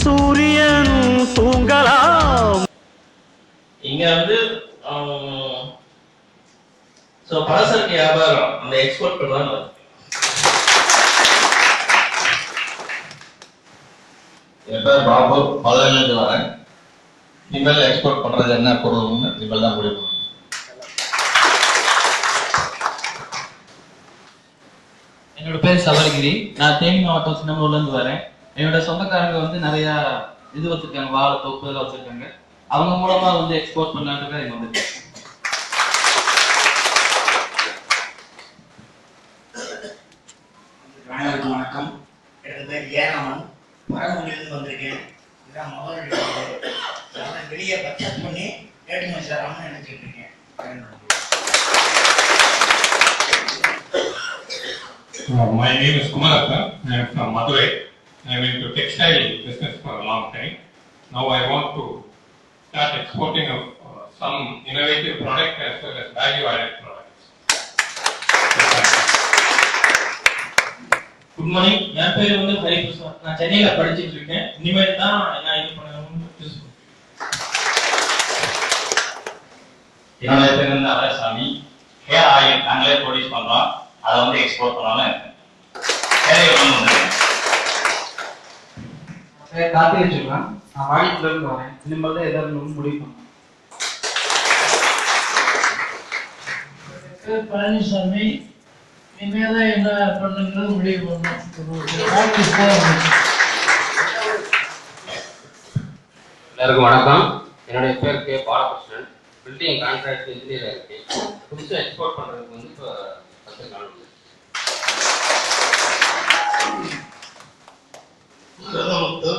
சூரியனும் தூங்கலாம். இங்க வந்து பலசரக்கு வியாபாரம் அந்த எக்ஸ்போர்ட் பண்ணலாம். என் பேர் பாபு, மதுரையிலிருந்து வரேன். இனிமேல் எக்ஸ்போர்ட் பண்றது என்ன பொருள்னு இனிமேல் தான் முடிவு பண்ணணும். என்னோட பேர் சபரிகிரி. நான் தேனி மாவட்டம் சின்னமூர்ல இருந்து வரேன். என்னோட சொந்தக்காரங்க வந்து நிறைய இது வச்சிருக்காங்க, வாழை தோப்பு இதெல்லாம் வச்சிருக்காங்க. அவங்க மூலமா வந்து எக்ஸ்போர்ட் பண்ணலான்றதுக்காக இங்க வந்துருக்கேன். அனைவருக்கும் வணக்கம். எனது பேர் ஏராமன், பரமக்குடியிலிருந்து வந்திருக்கேன். இதான் முதல் வெளியே பர்ச்சேஸ் பண்ணி ஏற்றுமதி செய்யலாம்னு நினைச்சிட்டு இருக்கேன். My name is Kumarappa. I am from Madurai. I am into textile business for a long time. Now I want to start exporting of some innovative product as well as value-added products. Good morning. என் பேர் வந்து ஹரிபிரசாத். நான் சென்னையில படிச்சுட்டு இருக்கேன். இனிமேல் தான் என்ன இது பண்ணணும்னு யூஸ் பண்ணுறேன். என்னுடைய பேர் வந்து அவரசாமி. ஹேர் ஆயில் நாங்களே ப்ரொடியூஸ் பண்றோம். அதை வந்து எக்ஸ்போர்ட் பண்ணாலும் இருக்கேன். கார்த்திகை வச்சுக்கலாம். நான் வாடிக்கையில இருந்து வரேன். இனிமேல் தான் ஏதாவது முடிவு பண்ணேன். பழனிசாமி. இனிமேதான் என்ன பண்ணுங்கிறது முடிவு பண்ணோம். எல்லாருக்கும் வணக்கம். என்னுடைய பேர் கே பாலகிருஷ்ணன். பில்டிங் கான்ட்ராக்ட் இன்ஜினியராக இருக்கேன். புதுசாக எக்ஸ்போர்ட் பண்ணுறதுக்கு வந்து இப்போ முத்து